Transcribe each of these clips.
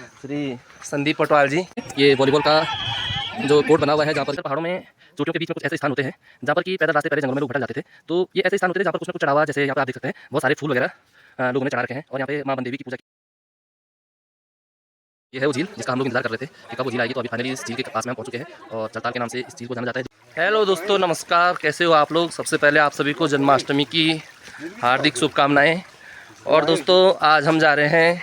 श्री संदीप पटवाल जी। ये वॉलीबॉल का जो कोर्ट बना हुआ है, जहाँ पर पहाड़ों में चोटियों के बीच में कुछ ऐसे स्थान होते हैं जहाँ पर कि पैदल रास्ते पहले जंगलों में लोग भटक जाते थे। तो ये ऐसे स्थान होते थे जहाँ पर कुछ ना कुछ चढ़ावा, जैसे यहाँ पर आप देख सकते हैं बहुत सारे फूल वगैरह लोगों ने चढ़ा रखे हैं। और यहाँ पे माँ बनदेवी की पूजा, ये है वो झील जिसका हम लोग इंतजार कर रहे थे कि कब वो झील आएगी। तो अभी फाइनली इस झील के पास में हम पहुंच चुके हैं और चलताल के नाम से इस झील को जाना जाता है। हेलो दोस्तों, नमस्कार, कैसे हो आप लोग। सबसे पहले आप सभी को जन्माष्टमी की हार्दिक शुभकामनाएं। और दोस्तों, आज हम जा रहे हैं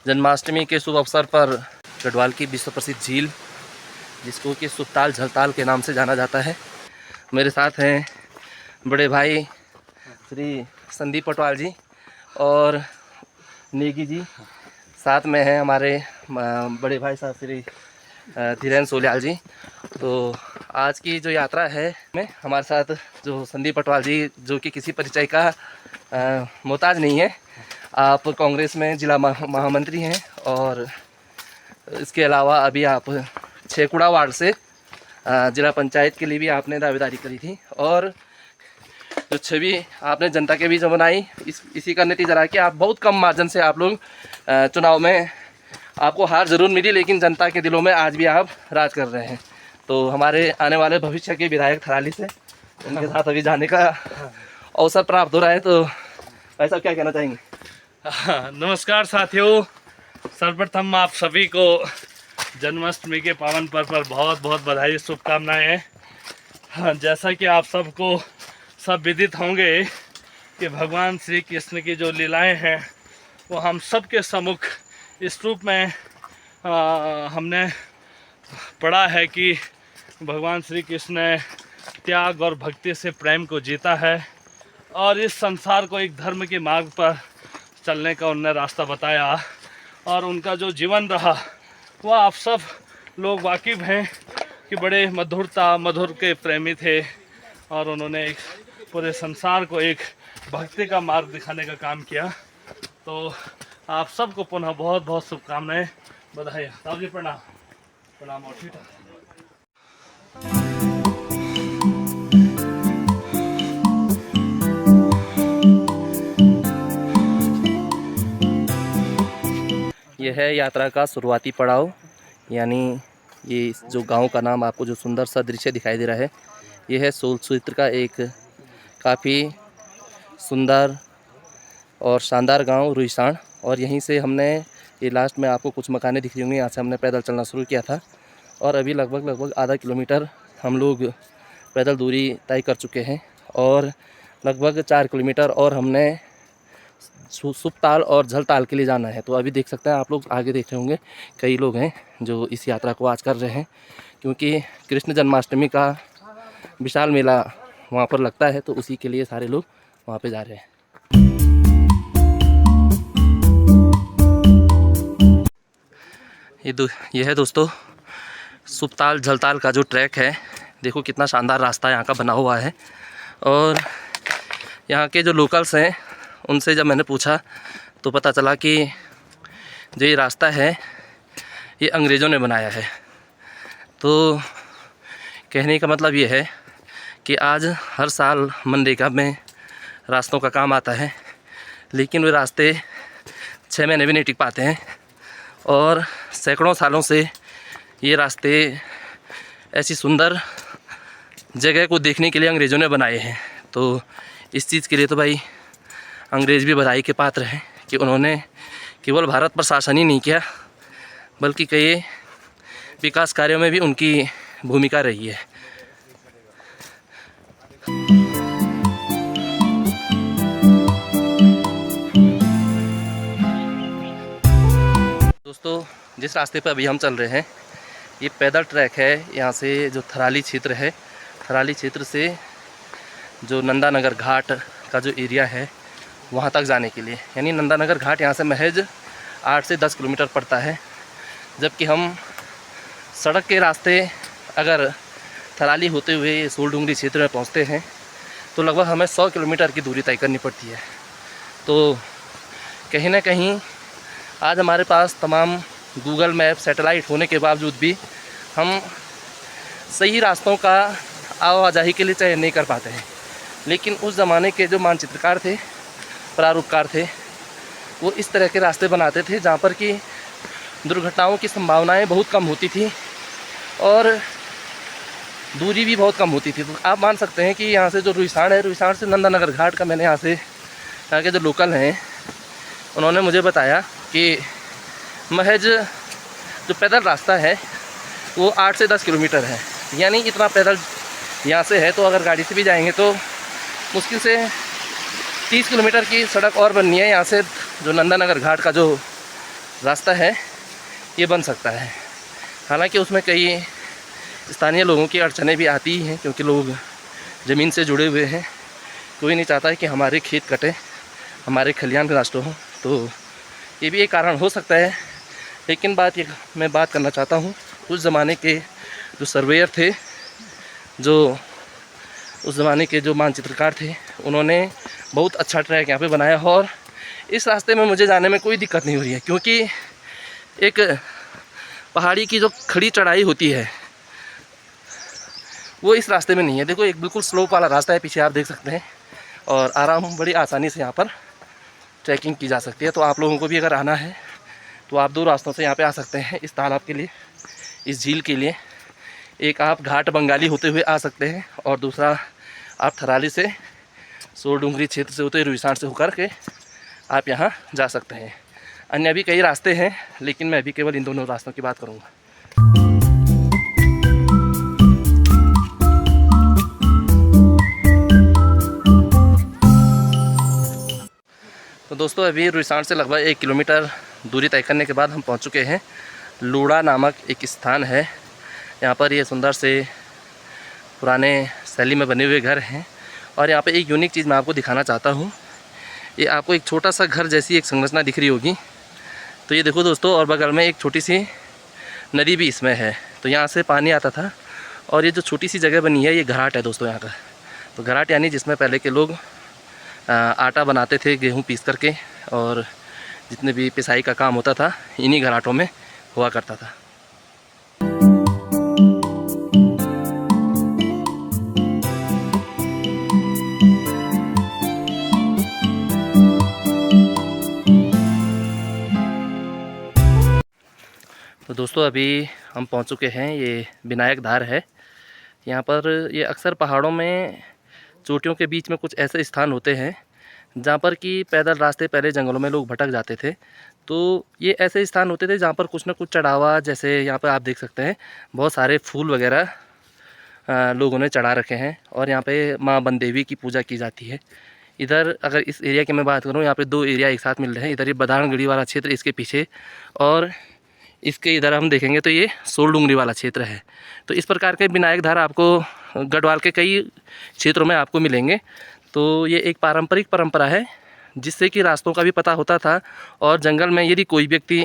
जन्माष्टमी के शुभ अवसर पर गढ़वाल की विश्व प्रसिद्ध झील, जिसको कि सुपताल झलताल के नाम से जाना जाता है। मेरे साथ हैं बड़े भाई श्री संदीप पटवाल जी और नेगी जी। साथ में हैं हमारे बड़े भाई साहब श्री धीरेन्द्र सोल्याल जी। तो आज की जो यात्रा है में हमारे साथ जो संदीप पटवाल जी, जो कि किसी परिचय का मोहताज नहीं है। आप कांग्रेस में जिला महामंत्री हैं और इसके अलावा अभी आप छेकुड़ा वार्ड से जिला पंचायत के लिए भी आपने दावेदारी करी थी। और जो छवि आपने जनता के बीच बनाई, इसी का नतीजा रहा कि आप बहुत कम मार्जिन से आप लोग चुनाव में, आपको हार ज़रूर मिली, लेकिन जनता के दिलों में आज भी आप राज कर रहे हैं। तो हमारे आने वाले भविष्य के विधायक थराली से उनके साथ अभी जाने का अवसर प्राप्त हो रहा है। तो भाई साहब क्या कहना चाहेंगे। नमस्कार साथियों, सर्वप्रथम आप सभी को जन्माष्टमी के पावन पर्व पर बहुत बहुत बधाई, शुभकामनाएं हैं। हाँ, जैसा कि आप सबको सब विदित होंगे कि भगवान श्री कृष्ण की जो लीलाएं हैं वो हम सब के सम्मुख इस रूप में हमने पढ़ा है कि भगवान श्री कृष्ण ने त्याग और भक्ति से प्रेम को जीता है और इस संसार को एक धर्म के मार्ग पर चलने का उन्होंने रास्ता बताया। और उनका जो जीवन रहा वह आप सब लोग वाकिफ़ हैं कि बड़े मधुर के प्रेमी थे और उन्होंने एक पूरे संसार को एक भक्ति का मार्ग दिखाने का काम किया। तो आप सबको पुनः बहुत बहुत शुभकामनाएं, बधाई। साहब जी प्रणाम। प्रणाम। और ठीक है। यह है यात्रा का शुरुआती पड़ाव, यानी ये जो गांव का नाम आपको जो सुंदर सा दृश्य दिखाई दे रहा है, यह है सोलसूत्र का एक काफ़ी सुंदर और शानदार गांव रुईसाण। और यहीं से हमने ये लास्ट में आपको कुछ मकानें दिख रही होंगी, यहाँ से हमने पैदल चलना शुरू किया था। और अभी लगभग आधा किलोमीटर हम लोग पैदल दूरी तय कर चुके हैं और लगभग 4 किलोमीटर और हमने सुपताल और झलताल के लिए जाना है। तो अभी देख सकते हैं आप लोग, आगे देख रहे होंगे कई लोग हैं जो इस यात्रा को आज कर रहे हैं, क्योंकि कृष्ण जन्माष्टमी का विशाल मेला वहाँ पर लगता है। तो उसी के लिए सारे लोग वहाँ पे जा रहे हैं। ये है दोस्तों सुपताल झलताल का जो ट्रैक है। देखो कितना शानदार रास्ता यहाँ का बना हुआ है। और यहाँ के जो लोकल्स हैं उनसे जब मैंने पूछा तो पता चला कि जो ये रास्ता है ये अंग्रेज़ों ने बनाया है। तो कहने का मतलब ये है कि आज हर साल मनरेगा में रास्तों का काम आता है, लेकिन वे रास्ते 6 महीने भी नहीं टिक पाते हैं। और सैकड़ों सालों से ये रास्ते ऐसी सुंदर जगह को देखने के लिए अंग्रेज़ों ने बनाए हैं। तो इस चीज़ के लिए तो भाई अंग्रेज़ भी बधाई के पात्र हैं कि उन्होंने केवल भारत पर शासन ही नहीं किया, बल्कि कई विकास कार्यों में भी उनकी भूमिका रही है। दोस्तों, जिस रास्ते पर अभी हम चल रहे हैं ये पैदल ट्रैक है। यहाँ से जो थराली क्षेत्र है, थराली क्षेत्र से जो नंदानगर घाट का जो एरिया है वहाँ तक जाने के लिए, यानी नंदानगर घाट यहाँ से महज 8 से 10 किलोमीटर पड़ता है। जबकि हम सड़क के रास्ते अगर थराली होते हुए सोलडुंगरी क्षेत्र में पहुँचते हैं तो लगभग हमें 100 किलोमीटर की दूरी तय करनी पड़ती है। तो कहीं ना कहीं आज हमारे पास तमाम गूगल मैप, सैटेलाइट होने के बावजूद भी हम सही रास्तों का आवाजाही के लिए चयन नहीं कर पाते हैं। लेकिन उस ज़माने के जो मानचित्रकार थे, प्रारूपकार थे, वो इस तरह के रास्ते बनाते थे जहाँ पर कि दुर्घटनाओं की संभावनाएं बहुत कम होती थी और दूरी भी बहुत कम होती थी। तो आप मान सकते हैं कि यहाँ से जो रुईसाण है, रुईसाण से नंदानगर घाट का, मैंने यहाँ के जो लोकल हैं उन्होंने मुझे बताया कि महज जो पैदल रास्ता है वो 8 से 10 किलोमीटर है। यानी इतना पैदल यहाँ से है, तो अगर गाड़ी से भी जाएंगे तो मुश्किल से 30 किलोमीटर की सड़क और बननी है। यहाँ से जो नंदानगर घाट का जो रास्ता है ये बन सकता है। हालांकि उसमें कई स्थानीय लोगों की अड़चनें भी आती ही हैं, क्योंकि लोग ज़मीन से जुड़े हुए हैं। कोई नहीं चाहता है कि हमारे खेत कटे, हमारे खलिहान नष्ट हों, तो ये भी एक कारण हो सकता है। लेकिन मैं बात करना चाहता हूँ उस ज़माने के जो सर्वेयर थे, जो उस ज़माने के जो मानचित्रकार थे, उन्होंने बहुत अच्छा ट्रैक यहाँ पे बनाया। और इस रास्ते में मुझे जाने में कोई दिक्कत नहीं हो रही है, क्योंकि एक पहाड़ी की जो खड़ी चढ़ाई होती है वो इस रास्ते में नहीं है। देखो, एक बिल्कुल स्लोप वाला रास्ता है, पीछे आप देख सकते हैं, और बड़ी आसानी से यहाँ पर ट्रैकिंग की जा सकती है। तो आप लोगों को भी अगर आना है तो आप 2 रास्तों से यहाँ पे आ सकते हैं इस तालाब के लिए, इस झील के लिए। एक आप घाट बंगाली होते हुए आ सकते हैं, और दूसरा आप थराली से, सोरडुंगरी क्षेत्र से होते हुए, रुईसाण से होकर के आप यहाँ जा सकते हैं। अन्य भी कई रास्ते हैं, लेकिन मैं अभी केवल इन दोनों रास्तों की बात करूँगा। तो दोस्तों, अभी रुईसाण से लगभग 1 किलोमीटर दूरी तय करने के बाद हम पहुंच चुके हैं। लूड़ा नामक एक स्थान है। यहाँ पर ये सुंदर से पुराने शैली में बने हुए घर हैं, और यहाँ पे एक यूनिक चीज़ मैं आपको दिखाना चाहता हूँ। ये आपको एक छोटा सा घर जैसी एक संरचना दिख रही होगी। तो ये देखो दोस्तों, और बगल में एक छोटी सी नदी भी इसमें है। तो यहाँ से पानी आता था, और ये जो छोटी सी जगह बनी है ये घराट है दोस्तों यहाँ का। तो घराट यानी जिसमें पहले के लोग आटा बनाते थे गेहूं पीस करके, और जितने भी पिसाई का काम होता था इन्हीं घराटों में हुआ करता था। तो दोस्तों, अभी हम पहुंच चुके हैं, ये विनायक धार है। यहाँ पर ये अक्सर पहाड़ों में चोटियों के बीच में कुछ ऐसे स्थान होते हैं जहाँ पर कि पैदल रास्ते पहले जंगलों में लोग भटक जाते थे। तो ये ऐसे स्थान होते थे जहाँ पर कुछ ना कुछ चढ़ावा, जैसे यहाँ पर आप देख सकते हैं बहुत सारे फूल वगैरह लोगों ने चढ़ा रखे हैं, और यहाँ पे माँ बनदेवी की पूजा की जाती है। इधर अगर इस एरिया की मैं बात करूँ, यहाँ पे 2 एरिया एक साथ मिल रहे हैं। इधर ये बदाणगढ़ी वाला क्षेत्र, इसके पीछे, और इसके इधर हम देखेंगे तो ये सोरडुंगरी वाला क्षेत्र है। तो इस प्रकार के विनायक धार आपको गढ़वाल के कई क्षेत्रों में आपको मिलेंगे। तो ये एक पारंपरिक परंपरा है, जिससे कि रास्तों का भी पता होता था, और जंगल में यदि कोई व्यक्ति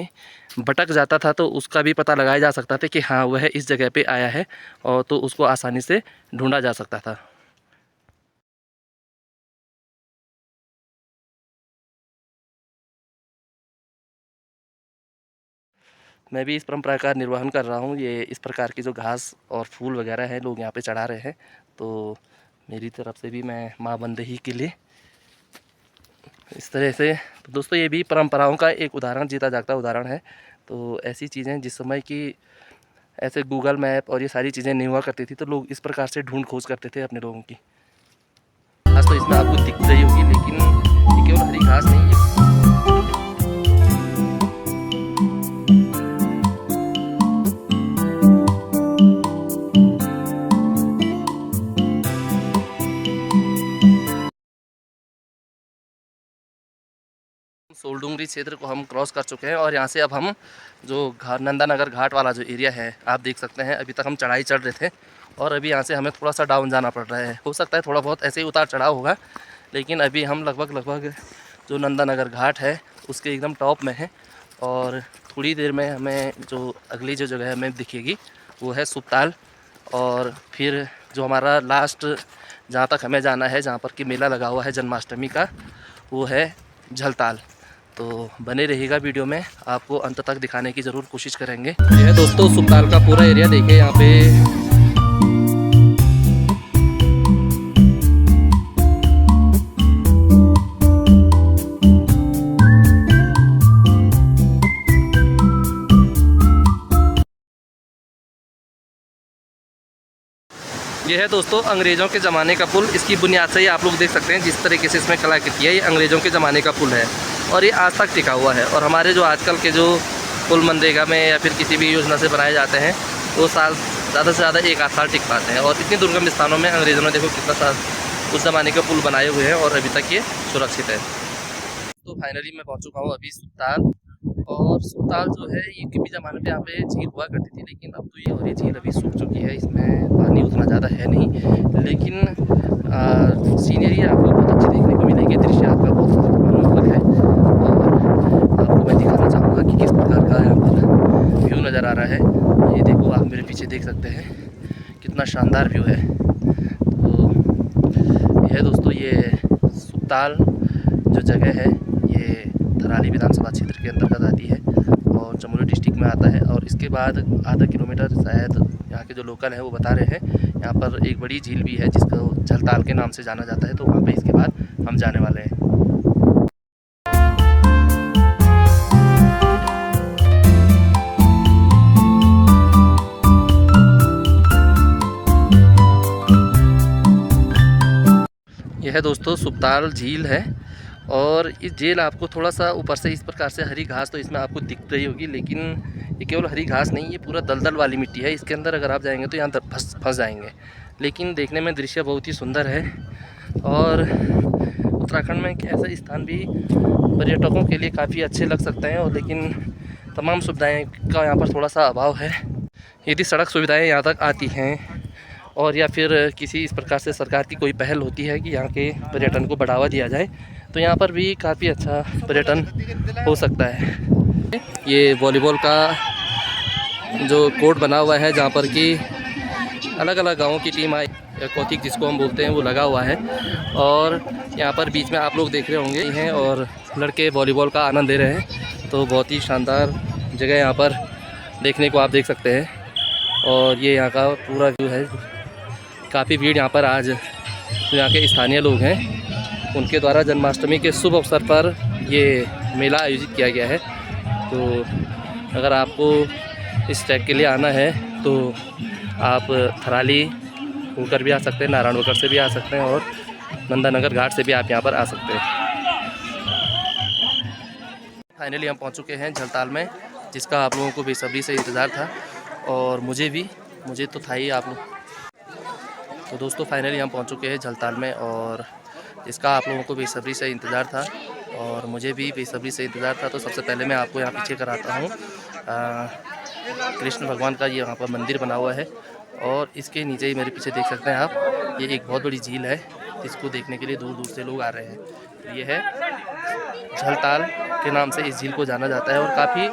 भटक जाता था तो उसका भी पता लगाया जा सकता था कि हाँ वह इस जगह पे आया है, और तो उसको आसानी से ढूंढा जा सकता था। मैं भी इस परंपरा का निर्वहन कर रहा हूँ। ये इस प्रकार की जो घास और फूल वगैरह है लोग यहाँ पे चढ़ा रहे हैं, तो मेरी तरफ से भी मैं माँ बंदेही के लिए इस तरह से। तो दोस्तों, ये भी परंपराओं का एक उदाहरण, जीता जागता उदाहरण है। तो ऐसी चीज़ें जिस समय की ऐसे गूगल मैप और ये सारी चीज़ें नहीं हुआ करती थी, तो लोग इस प्रकार से ढूंढ खोज करते थे अपने लोगों की। घास तो इसमें आपको दिख रही होगी, लेकिन ये केवल हरी घास नहीं है। सोरडुंगरी क्षेत्र को हम क्रॉस कर चुके हैं, और यहाँ से अब हम जो नंदानगर घाट वाला जो एरिया है आप देख सकते हैं। अभी तक हम चढ़ाई चढ़ रहे थे, और अभी यहाँ से हमें थोड़ा सा डाउन जाना पड़ रहा है। हो सकता है थोड़ा बहुत ऐसे ही उतार चढ़ाव होगा, लेकिन अभी हम लगभग जो नंदानगर घाट है उसके एकदम टॉप में है। और थोड़ी देर में हमें जो अगली जो जगह हमें दिखेगी वो है सुपताल, और फिर जो हमारा लास्ट जहाँ तक हमें जाना है, जहाँ पर कि मेला लगा हुआ है जन्माष्टमी का, वो है झलताल। तो बने रहिएगा वीडियो में, आपको अंत तक दिखाने की ज़रूर कोशिश करेंगे। यह दोस्तों सुपताल का पूरा एरिया देखिए। यहाँ पे ये है दोस्तों अंग्रेज़ों के ज़माने का पुल। इसकी बुनियाद से ही आप लोग देख सकते हैं जिस तरीके से इसमें कलाकृति है, ये अंग्रेज़ों के ज़माने का पुल है और ये आज तक टिका हुआ है। और हमारे जो आजकल के जो पुल मनरेगा में या फिर किसी भी योजना से बनाए जाते हैं वो साल ज़्यादा से ज़्यादा 1 आध साल टिक पाते हैं। और इतने दुर्गम स्थानों में अंग्रेज़ों ने देखो कितना साल उस ज़माने के पुल बनाए हुए हैं और अभी तक ये सुरक्षित है। तो फाइनली मैं पहुँच चुका हूँ अभी सुल्तान। और सुल्तान जो है ये किसी ज़माने पे यहाँ पे झील हुआ करती थी, लेकिन अब तो ये और ये झील अभी सूख चुकी है, इसमें पानी उतना ज़्यादा है नहीं, लेकिन सीनरी आपको बहुत अच्छी देखने को मिलेगी। दृश्य आपका बहुत मनोरम है और आपको मैं दिखाना चाहूँगा कि किस प्रकार का यहाँ पर व्यू नज़र आ रहा है। ये देखो आप मेरे पीछे देख सकते हैं कितना शानदार व्यू है। तो यह दोस्तों ये सुल्तान जो जगह है ये थराली विधानसभा क्षेत्र के अंतर्गत आती है और चमोली डिस्ट्रिक्ट में आता है। और इसके बाद आधा किलोमीटर शायद यहाँ के जो लोकल हैं वो बता रहे हैं यहाँ पर एक बड़ी झील भी है जिसको झलताल के नाम से जाना जाता है। तो वहाँ पे इसके बाद हम जाने वाले हैं। यह है दोस्तों सुल्तान झील है और इस झील आपको थोड़ा सा ऊपर से इस प्रकार से हरी घास तो इसमें आपको दिख रही होगी, लेकिन ये केवल हरी घास नहीं, ये पूरा दलदल वाली मिट्टी है। इसके अंदर अगर आप जाएंगे तो यहाँ फंस जाएंगे, लेकिन देखने में दृश्य बहुत ही सुंदर है। और उत्तराखंड में एक ऐसा स्थान भी पर्यटकों के लिए काफ़ी अच्छे लग सकते हैं और लेकिन तमाम सुविधाएँ का यहाँ पर थोड़ा सा अभाव है। यदि सड़क सुविधाएँ यहाँ तक आती हैं और या फिर किसी इस प्रकार से सरकार की कोई पहल होती है कि यहाँ के पर्यटन को बढ़ावा दिया जाए तो यहाँ पर भी काफ़ी अच्छा पर्यटन हो सकता है। ये वॉलीबॉल का जो कोर्ट बना हुआ है जहाँ पर कि अलग अलग गाँवों की टीम आई, कौतिक जिसको हम बोलते हैं, वो लगा हुआ है। और यहाँ पर बीच में आप लोग देख रहे होंगे हैं और लड़के वॉलीबॉल का आनंद ले रहे हैं। तो बहुत ही शानदार जगह यहाँ पर देखने को आप देख सकते हैं। और ये यहाँ का पूरा व्यू है। काफ़ी भीड़ यहाँ पर आज जो यहाँ के स्थानीय लोग हैं उनके द्वारा जन्माष्टमी के शुभ अवसर पर ये मेला आयोजित किया गया है। तो अगर आपको इस ट्रैक के लिए आना है तो आप थराली होकर भी आ सकते हैं, नारायणवकर से भी आ सकते हैं और नंदानगर घाट से भी आप यहाँ पर आ सकते हैं। फाइनली हम पहुँच चुके हैं झलताल में, जिसका आप लोगों को बेसब्री से इंतज़ार था और मुझे तो था ही आप लोग। तो दोस्तों फाइनली हम पहुंच चुके हैं झलताल में और इसका आप लोगों को बेसब्री से इंतज़ार था और मुझे भी बेसब्री से इंतज़ार था। तो सबसे पहले मैं आपको यहाँ पीछे कराता हूँ कृष्ण भगवान का ये यहाँ पर मंदिर बना हुआ है और इसके नीचे ही मेरे पीछे देख सकते हैं आप, ये एक बहुत बड़ी झील है जिसको देखने के लिए दूर दूर से लोग आ रहे हैं। ये है झलताल के नाम से इस झील को जाना जाता है और काफ़ी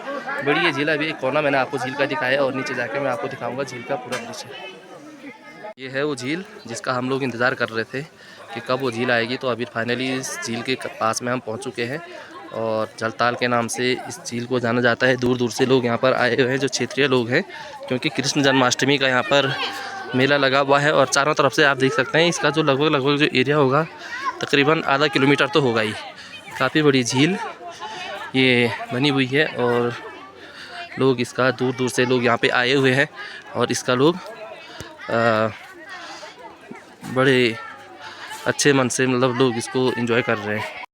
बड़ी ये झील है। अभी एक कोना मैंने आपको झील का दिखाया और नीचे जाकर मैं आपको दिखाऊँगा झील का पूरा दृश्य। ये है वो झील जिसका हम लोग इंतज़ार कर रहे थे कि कब वो झील आएगी। तो अभी फाइनली इस झील के पास में हम पहुंच चुके हैं और झलताल के नाम से इस झील को जाना जाता है। दूर दूर से लोग यहाँ पर आए हुए हैं जो क्षेत्रीय लोग हैं, क्योंकि कृष्ण जन्माष्टमी का यहाँ पर मेला लगा हुआ है। और चारों तरफ से आप देख सकते हैं इसका जो लगभग जो एरिया होगा तकरीबन आधा किलोमीटर तो होगा ही। काफ़ी बड़ी झील ये बनी हुई है और लोग इसका दूर दूर से लोग यहाँ पर आए हुए हैं और इसका लोग बड़े अच्छे मन से मतलब लोग इसको एंजॉय कर रहे हैं।